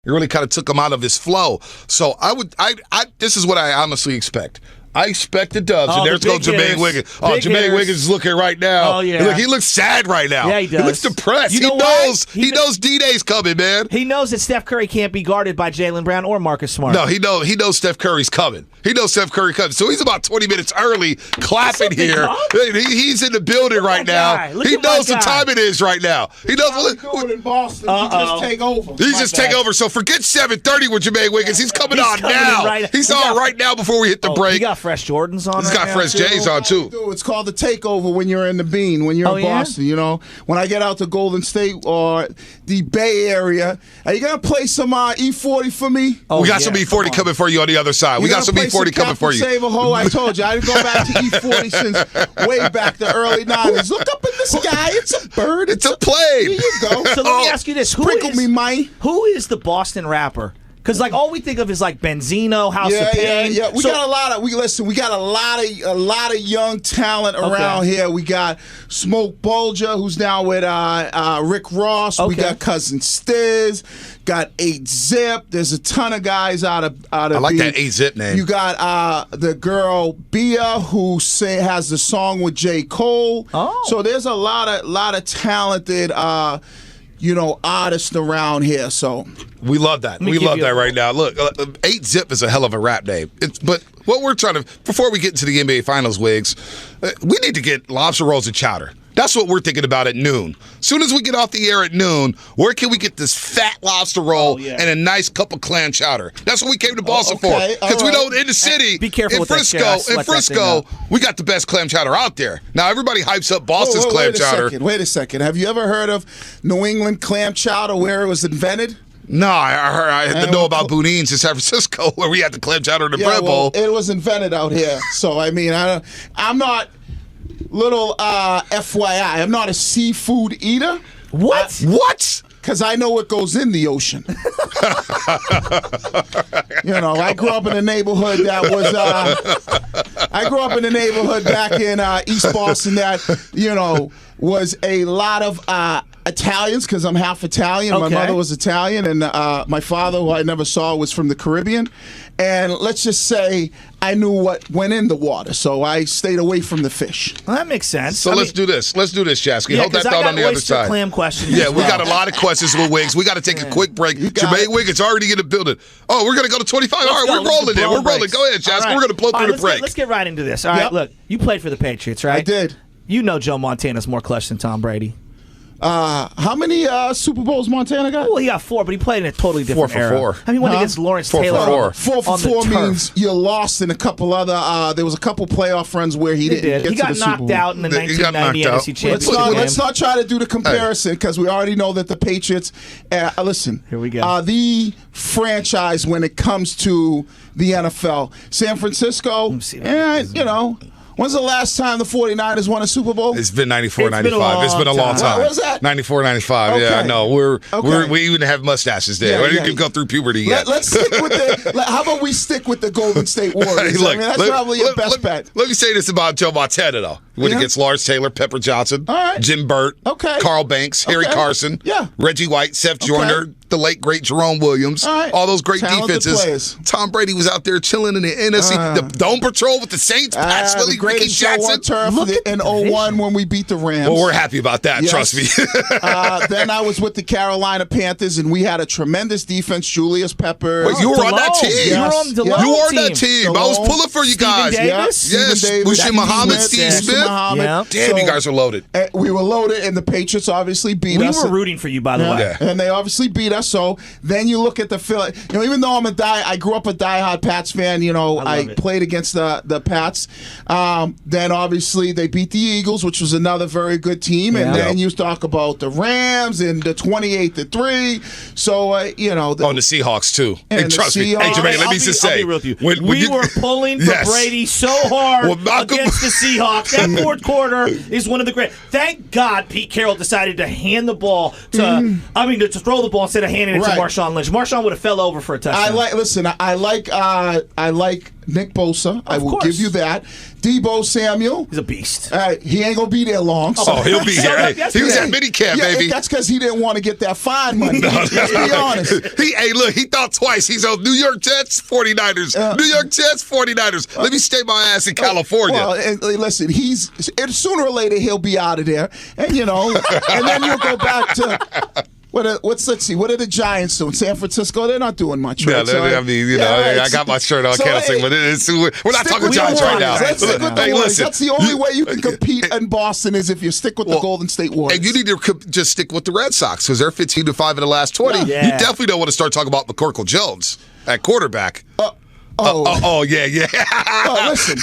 It really kind of took him out of his flow. So this is what I honestly expect. I expect the Dubs, and there's go Jermaine Wiggins. Jermaine Wiggins is looking right now. Oh, yeah. Look, he looks sad right now. Yeah, he does. He looks depressed. You know he knows D-Day's coming, man. He knows that Steph Curry can't be guarded by Jaylen Brown or Marcus Smart. No, he knows Steph Curry's coming. He knows Steph Curry coming. So he's about 20 minutes early clapping here. He's in the building right now. He knows what time it is right now. He knows what going in Boston. He just take over. He just take over. So forget 7:30 with Jermaine Wiggins. He's coming on now. He's on right now before we hit the break. He got fresh Jordans on. He's got fresh J's on too. It's called the takeover when you're in the Bean, when you're in Boston. You know, when I get out to Golden State or the Bay Area, are you gonna play some E40 for me? We got some E40 coming for you on the other side. We got some E40 coming for you. Save a hole. I told you I didn't go back to E40 since way back the early 90s. Look up in the sky. It's a bird. It's a plane. Here you go. So let me ask you this: Sprinkle me, Mike. Who is the Boston rapper? Because all we think of is Benzino, House of Pain. Yeah. We got a lot of. We got a lot of young talent around here. We got Smoke Bolger, who's now with Rick Ross. We got Cousin Stiz. Got 8-Zip. There's a ton of guys out of. I like that 8-Zip name. You got the girl Bia, who has the song with J. Cole. Oh. So there's a lot of talented. Artists around here. So we love that. We love that right now. Look, 8-Zip is a hell of a rap name. But what we're trying to, before we get into the NBA Finals, Wiggs, we need to get lobster rolls and chowder. That's what we're thinking about at noon. As soon as we get off the air at noon, where can we get this fat lobster roll and a nice cup of clam chowder? That's what we came to Boston for. Because we know in the city, be careful in Frisco, we got the best clam chowder out there. Now, everybody hypes up Boston's clam chowder. Wait a second. Have you ever heard of New England clam chowder, where it was invented? No, I had to know about Boudin's in San Francisco, where we had the clam chowder in the bread bowl. It was invented out here. So, I mean, I'm not... Little FYI, I'm not a seafood eater. What? What? Because I know what goes in the ocean. I grew up in a neighborhood that was. I grew up in a neighborhood back in East Boston that was a lot of Italians, because I'm half Italian. Okay. My mother was Italian, and my father, who I never saw, was from the Caribbean. And let's just say I knew what went in the water, so I stayed away from the fish. Well, that makes sense. So let's do this. Let's do this, Chasky. Hold that thought on the other side. Clam questions. Yeah, we got a lot of questions with Wiggs. We got to take a quick break. Jermaine Wiggins already in the building. Oh, we're going to go to 25. All right, we're rolling there. We're rolling. Go ahead, Chasky. We're going to blow through the break. Let's get right into this. All right, look, you played for the Patriots, right? I did. You know Joe Montana's more clutch than Tom Brady. How many Super Bowls Montana got? Well, he got 4, but he played in a totally different era. 4 for 4. I mean, went against Lawrence 4 for Taylor. 4. 4 for 4 means you lost in a couple other. There was a couple playoff runs where he didn't get he got to the Super knocked Bowl. out in the 1990 NFC Championship game. Let's not try to do the comparison, because we already know that the Patriots. Listen, here we go. Are the franchise when it comes to the NFL. San Francisco, when's the last time the 49ers won a Super Bowl? It's been 94, 95. It's been a long time. What was that? 94, 95. Okay. Yeah, no, we even have mustaches there. We didn't go through puberty yet. Let's stick with how about we stick with the Golden State Warriors? Look, that's probably your best bet. Let me say this about Joe Montana, though. Went against Lawrence Taylor, Pepper Johnson, Jim Burt, Carl Banks, Harry Carson, Reggie White, Seth Joyner, the late, great Jerome Williams, all those great defenses. Players. Tom Brady was out there chilling in the NFC. The Dome Patrol with the Saints, Pat Swilly, Ricky Jackson. In 01 when we beat the Rams. Well, we're happy about that, trust me. Then I was with the Carolina Panthers, and we had a tremendous defense. Julius Peppers. Wait, you were on that team. You were on the You were on that team. I was pulling for you guys. Yes, Bushy Muhammad, Steve Smith. Damn, you guys are loaded. We were loaded, and the Patriots obviously beat us. We were rooting for you, by the way. Yeah. And they obviously beat us. So then you look at the Philly. Even though I grew up a diehard Pats fan. I played against the Pats. Then obviously they beat the Eagles, which was another very good team. And then you talk about the Rams and the 28-3. So and the Seahawks too. And trust me, hey Jermaine, let me just say, we were pulling for Brady so hard against the Seahawks. That fourth quarter is one of the great. Thank God Pete Carroll decided to hand the ball to. To throw the ball instead of have handed it to Marshawn Lynch. Marshawn would have fell over for a touchdown. I like Nick Bosa. I will give you that. Debo Samuel. He's a beast. He ain't going to be there long. So he'll be here. He was at minicamp, baby. That's because he didn't want to get that fine money. Let's be honest. He thought twice. He's on New York Jets, 49ers. New York Jets, 49ers. Let me stay my ass in California. Well, and listen, sooner or later he'll be out of there. And, and then you'll go back to... Let's see. What are the Giants doing? San Francisco? They're not doing much. Right? I got my shirt on. Can't sing, but we're not talking Giants right now. Let's stick with the Warriors. That's the only way you can compete in Boston is if you stick with the Golden State Warriors. And you need to just stick with the Red Sox because they're 15-5 in the last 20. Yeah. You definitely don't want to start talking about McCorkle Jones at quarterback. Listen,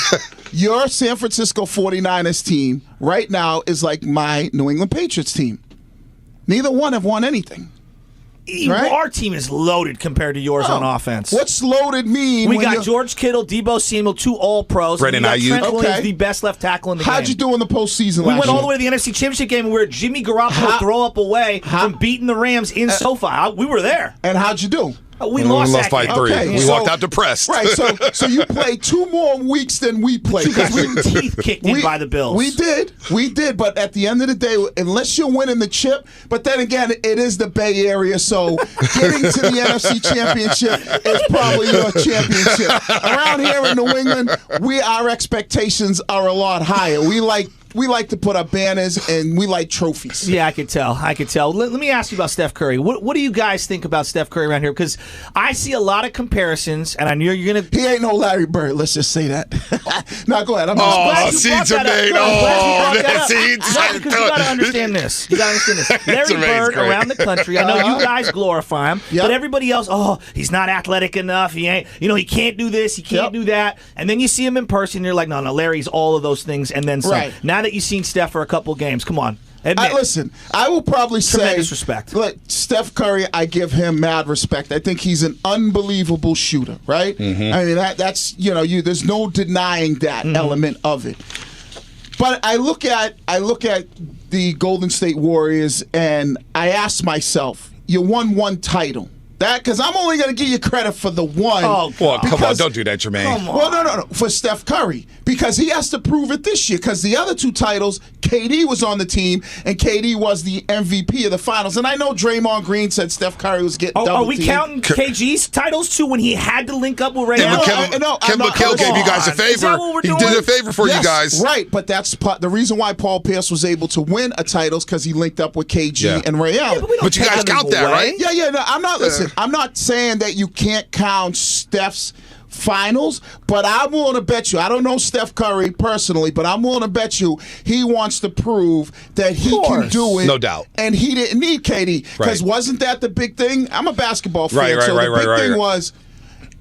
your San Francisco 49ers team right now is like my New England Patriots team. Neither one have won anything. Right? Our team is loaded compared to yours on offense. What's loaded mean? We got George Kittle, Debo Samuel, 2 All-Pros. Trent Williams, the best left tackle in the game. How'd you do in the postseason We went all the way to the NFC Championship game where Jimmy Garoppolo throw up away from beating the Rams in SoFi. We were there. And how'd you do? We lost by 3. Okay, we walked out depressed. Right, so you played 2 more weeks than we played. Because we were teeth kicked in by the Bills. We did, but at the end of the day, unless you're winning the chip, but then again, it is the Bay Area, so getting to the NFC Championship is probably your championship. Around here in New England, our expectations are a lot higher. We like to put up banners and we like trophies. Yeah, I could tell. Let me ask you about Steph Curry. What do you guys think about Steph Curry around here? Because I see a lot of comparisons, and I knew you're going to... He ain't no Larry Bird, let's just say that. Now, go ahead. See, Jermaine. Because you got to understand this. Larry Bird around the country, I know you guys glorify him, but everybody else, he's not athletic enough. He ain't, he can't do this, he can't do that. And then you see him in person, and you're like, no, Larry's all of those things, and then some. Right. Now that you've seen Steph for a couple games, come on. Listen, I will probably say tremendous respect. Look, Steph Curry, I give him mad respect. I think he's an unbelievable shooter, right? Mm-hmm. I mean, that's there's no denying that element of it. But I look at the Golden State Warriors and I ask myself, you won 1 title. Because I'm only going to give you credit for the 1. Oh, well, come on, don't do that, Jermaine. Well, no, for Steph Curry. Because he has to prove it this year. Because the other 2 titles, KD was on the team, and KD was the MVP of the finals. And I know Draymond Green said Steph Curry was getting double Are we counting KG's titles, too, when he had to link up with Ray Allen? Kevin McHale gave you guys a favor. Is that what we're doing? He did a favor for you guys. Right, but that's the reason why Paul Pierce was able to win a title is because he linked up with KG and Ray Allen. But you guys count that, right? Yeah, no, I'm not, listen, I'm not saying that you can't count Steph's finals, but I'm willing to bet you, I don't know Steph Curry personally, but I'm willing to bet you he wants to prove that he can do it. No doubt. And he didn't need KD. Because wasn't that the big thing? I'm a basketball fan, so the big thing was,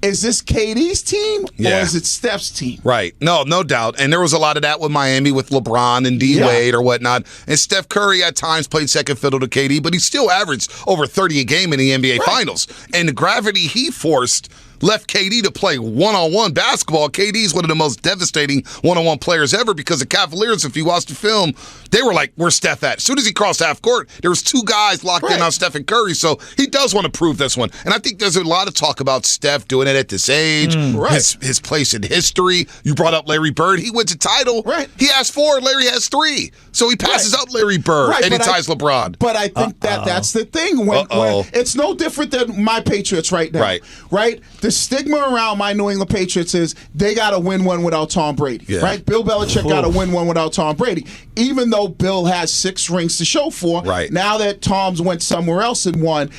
is this KD's team or is it Steph's team? Right. No doubt. And there was a lot of that with Miami with LeBron and D-Wade or whatnot. And Steph Curry at times played second fiddle to KD, but he still averaged over 30 a game in the NBA Finals. And the gravity he forced left KD to play one-on-one basketball. KD is one of the most devastating one-on-one players ever because the Cavaliers, if you watch the film, they were like, where's Steph at? As soon as he crossed half court, there was 2 guys locked in on Steph and Curry, so he does want to prove this one. And I think there's a lot of talk about Steph doing it at this age, his place in history. You brought up Larry Bird. He wins a title. Right. He has 4, Larry has 3. So he passes up Larry Bird and he ties LeBron. But I think that's the thing. When it's no different than my Patriots right now. Right? The stigma around my New England Patriots is they got to win one without Tom Brady, right? Bill Belichick got to win one without Tom Brady. Even though Bill has 6 rings to show for, now that Tom's went somewhere else and won.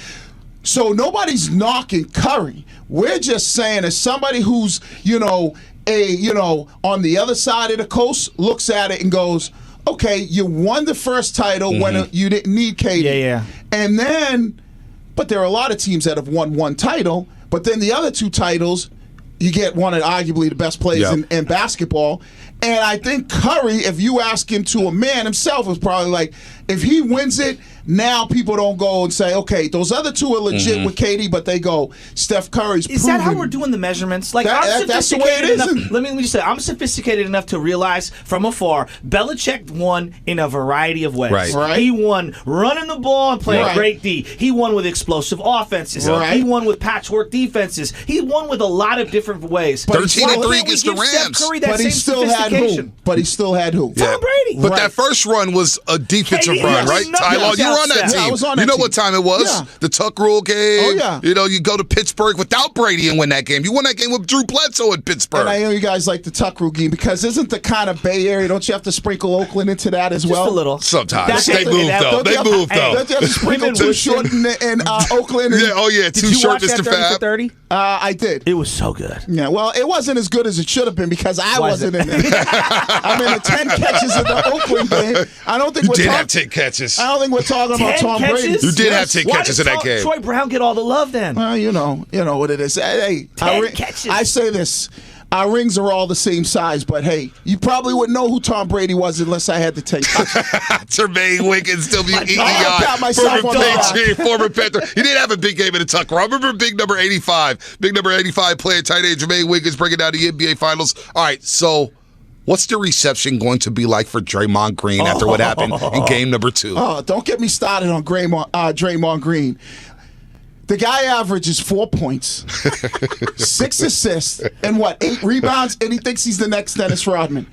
So nobody's knocking Curry. We're just saying as somebody who's, on the other side of the coast looks at it and goes, okay, you won the first title when you didn't need KD. And then, but there are a lot of teams that have won 1 title. But then the other 2 titles, you get one of arguably the best players in basketball. And I think Curry, if you ask him to a man himself, is probably like, if he wins it, now people don't go and say, okay, those other two are legit with KD, but they go, Steph Curry's Is proven. that how we're doing the measurements? Like, That's the way it is. enough. Let me just say, I'm sophisticated enough to realize from afar, Belichick won in a variety of ways. Right. He won running the ball and playing great D. He won with explosive offenses. Right. He won with patchwork defenses. He won with a lot of different ways. 13-3 against the Rams. Curry that But he same still had who? Tom Brady. But that first run was a defensive KD run, was right? nothing Ty Law, you were on that else. team. Yeah, I was on you that know team. what time it was? Yeah. The Tuck Rule game. Oh, yeah. You know, you go to Pittsburgh without Brady and win that game. You won that game with Drew Bledsoe in Pittsburgh. And I know you guys like the Tuck Rule game because isn't the kind of Bay Area, don't you have to sprinkle Oakland into that as well? Just a little. Sometimes. That's They move, though. They move, though. Don't you have to sprinkle too short in Oakland? Yeah, oh, yeah. Did Too you short, watch Mr. that 30 Fab. for 30? I did. It was so good. Yeah, well, it wasn't as good as it should have been because I wasn't in it. I mean, the 10 catches in the Oakland game. I don't think You we're did talking. have 10 catches. I don't think we're talking about 10 Tom catches? Brady. You did have 10 catches in that game. Troy Brown get all the love then? Well, you know what it is. Hey, 10 catches. I say this. Our rings are all the same size, but hey, you probably wouldn't know who Tom Brady was unless I had to take touches. Jermaine Wiggins, WEEI, pat myself former on the back. Patriot, former Panther. He did have a big game in the Tuck Rule. I remember big number 85. Big number 85 player, tight end Jermaine Wiggins breaking down the NBA Finals. All right, so what's the reception going to be like for Draymond Green after what happened in game number 2? Oh, don't get me started on Draymond Green. The guy averages 4 points, 6 assists, and 8 rebounds, and he thinks he's the next Dennis Rodman.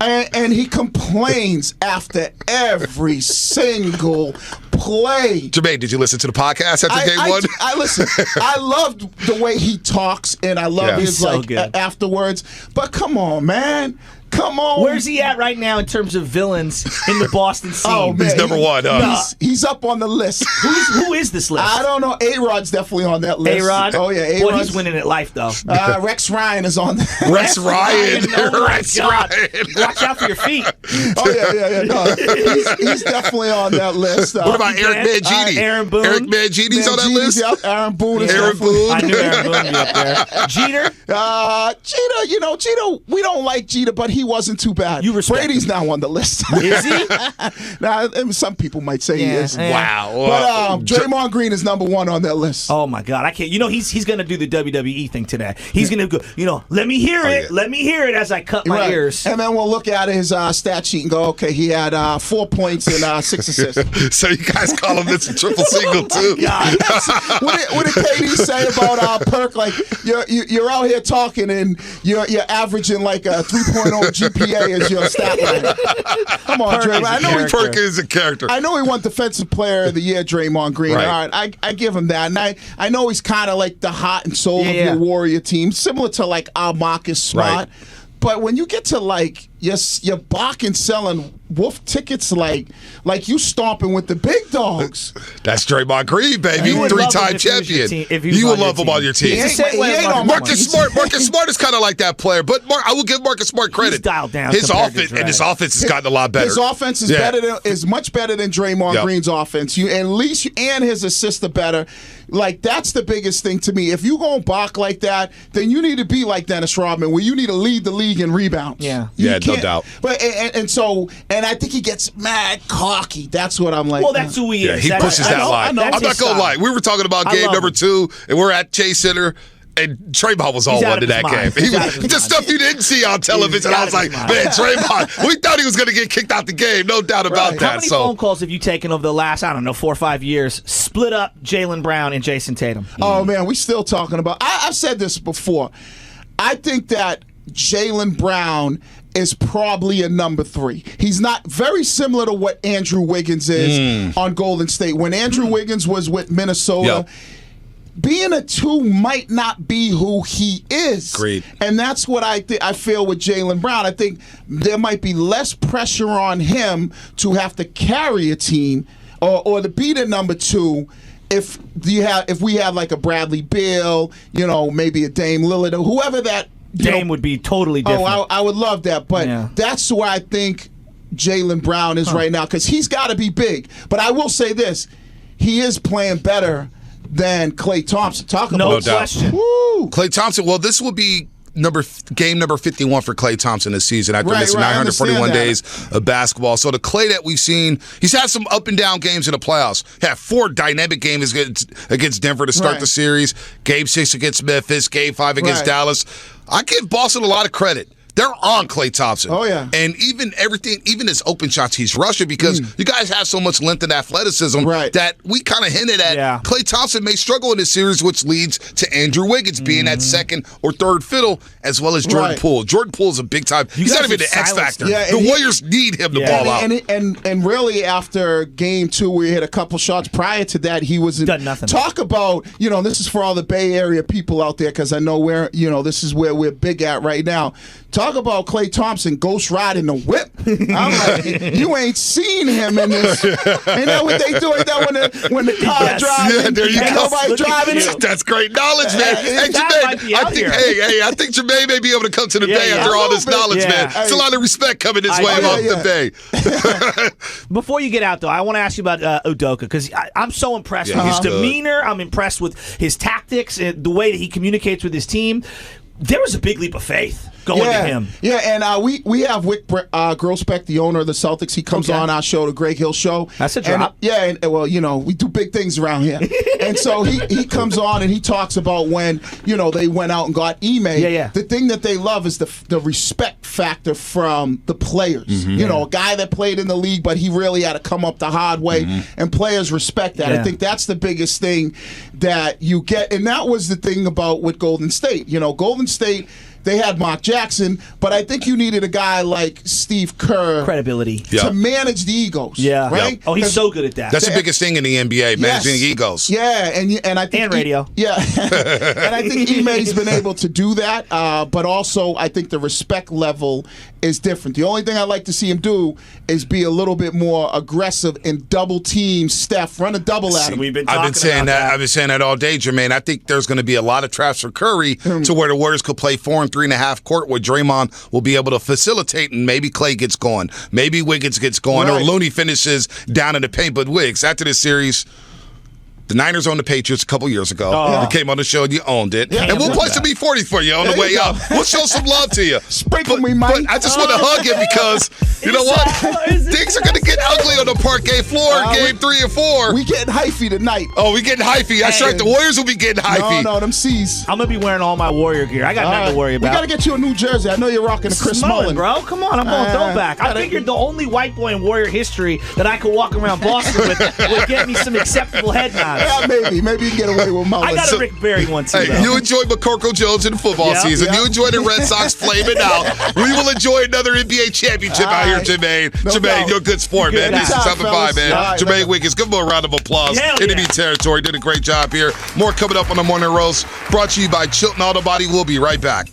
And he complains after every single play. Jermaine, did you listen to the podcast after game 1? I listen. I loved the way he talks, and I love his so good. afterwards. But come on, man. Come on. Where's he at right now in terms of villains in the Boston scene? Oh, man. He's number 1. He's up on the list. Who is this list? I don't know. A-Rod's definitely on that list. A-Rod? Oh, yeah. A-Rod's. Boy, he's winning at life, though. Rex Ryan is on that. Rex Ryan. Oh, my Rex God. Ryan. Watch out for your feet. Oh, yeah. No, he's definitely on that list. What about Eric Mangini? Aaron Boone. Eric Mangini's on that list? Yep, Aaron Boone is Aaron definitely. Boone. I knew Aaron Boone would be up there. Jeter? Jeter, Jeter, we don't like Jeter, but he wasn't too bad. You respect Brady's him. now on the list. Is he? Now, some people might say he is. Yeah. Wow. But Draymond Green is number 1 on that list. Oh my God, I can't. He's going to do the WWE thing today. He's going to go. Let me hear it. yeah. Let me hear it as I cut my Right. ears. And then we'll look at his stat sheet and go, okay, he had 4 points and 6 assists. So you guys call him this a triple single too? God. What did KD say about Perk? Like you're out here talking and you're averaging like a 3.0 GPA as your stat line. Come on, Perk Draymond. is a I know character. Perk is a character. I know he won Defensive Player of the Year, Draymond Green. Right. All right, I give him that. And I know he's kind of like the heart and soul of your Warrior team, similar to like Marcus Smart. Right. But when you get to like you're barking selling wolf tickets like you stomping with the big dogs. That's Draymond Green, baby. You would love him 3-time if he was your champion. team- if he was You on would your love him team. on your team. It's the same way He as ain't on Marcus my Smart. Marcus Smart is kind of like that player, but I will give Marcus Smart credit. He's dialed down His compared to offense Dre. and his offense has gotten a lot better. His offense is is much better than Draymond Green's offense. And his assists are better. Like that's the biggest thing to me. If you gonna balk like that, then you need to be like Dennis Rodman, where you need to lead the league in rebounds. Yeah. You No can't- doubt. But and I think he gets mad cocky. That's what I'm like. Well, that's who he is. Yeah, he pushes that line. I know. I'm That's not his gonna style. lie. We were talking about I game love number him. 2, and we're at Chase Center. And Draymond was all He's out one of in that his game. mind. He's out of his The mind. stuff you didn't see on television. He's I out was of like, his mind. man, Draymond, we thought he was going to get kicked out the game. No doubt about Right. that. How many phone calls have you taken over the last, 4 or 5 years, split up Jaylen Brown and Jason Tatum? Oh man, we still talking about. I've said this before. I think that Jaylen Brown is probably a number 3. He's not very similar to what Andrew Wiggins is on Golden State. When Andrew Wiggins was with Minnesota, being a 2 might not be who he is. Agreed. And that's what I feel with Jaylen Brown. I think there might be less pressure on him to have to carry a team or to be the number 2. If we have like a Bradley Beal, maybe a Dame Lillard or whoever that Dame would be totally different. Oh, I would love that, but that's where I think Jaylen Brown is right now because he's got to be big. But I will say this: he is playing better than Klay Thompson. No about question. Woo. Klay Thompson, well, this will be game number 51 for Klay Thompson this season after missing 941 days of basketball. So the Klay that we've seen, he's had some up and down games in the playoffs. Had 4 dynamic games against Denver to start the series. Game 6 against Memphis. Game 5 against Dallas. I give Boston a lot of credit. They're on Klay Thompson. Oh, yeah. And even his open shots, he's rushing because you guys have so much length and athleticism that we kind of hinted at. Yeah. Klay Thompson may struggle in this series, which leads to Andrew Wiggins being that second or third fiddle, as well as Jordan Poole. Jordan Poole is a big time. He's not even the X factor. Yeah, the Warriors need him to ball out. And really, after game 2, where he hit a couple shots, prior to that, he was done nothing. Talk about, this is for all the Bay Area people out there, because I know this is where we're big at right now. Talk about Klay Thompson ghost riding the whip. I'm like, you ain't seen him in this. Ain't that what they do? Ain't that when the car driving? Yeah, there you go. Nobody driving it? That's great knowledge, man. Hey, Jermaine, I think Jermaine may be able to come to the Bay after all this knowledge, man. It's a lot of respect coming his way off the Bay. Before you get out, though, I want to ask you about Udoka, because I'm so impressed with his demeanor. I'm impressed with his tactics and the way that he communicates with his team. There was a big leap of faith going to him. Yeah, and we have Wick Grossbeck, the owner of the Celtics. He comes on our show, the Greg Hill Show. That's a drop. And well, we do big things around here. And so he comes on and he talks about when, they went out and got Ime. Yeah. The thing that they love is the respect factor from the players. A guy that played in the league, but he really had to come up the hard way, and players respect that. I think that's the biggest thing that you get. And that was the thing about with Golden State. Golden State, they had Mark Jackson, but I think you needed a guy like Steve Kerr, credibility, to manage the egos. Yeah, right. Oh, he's so good at that. That's the biggest thing in the NBA, managing egos. Yeah, and I think and radio. And I think Ime's been able to do that, but also I think the respect level is different. The only thing I'd like to see him do is be a little bit more aggressive and double team Steph, run a double at him. I've been saying that all day, Jermaine. I think there's going to be a lot of traps for Curry to where the Warriors could play 4 and 3.5 court, where Draymond will be able to facilitate, and maybe Klay gets going, maybe Wiggins gets going, or Looney finishes down in the paint. But Wiggs, after this series, the Niners owned the Patriots a couple years ago. You came on the show and you owned it. Yeah, and we'll play some B40 for you on the way up. We'll show some love to you. Sprinkle me, Mike. But I just want to hug you because, you know what? Things are going to get ugly on the parquet floor in game 3 and 4. We getting hyphy tonight. Oh, we getting hyphy. That's right. The Warriors will be getting hyphy. No, them C's. I'm going to be wearing all my Warrior gear. I got nothing to worry about. We got to get you a New Jersey. I know you're rocking a Chris Mullin. Bro. Come on. I'm going throwback. I figured the only white boy in Warrior history that I could walk around Boston with would get me some acceptable head nods. Yeah, maybe you can get away with Mullin. I got a Rick Barry one, too. Hey, you enjoyed McCorkle Jones in the football season. You enjoyed the Red Sox flaming out. We will enjoy another NBA championship out here, Jermaine. Jermaine, you're a good sport, man. This is 7-5, man. Jermaine Wiggins, give him a round of applause. Enemy territory. Did a great job here. More coming up on the Morning Roast. Brought to you by Chilton Auto Body. We'll be right back.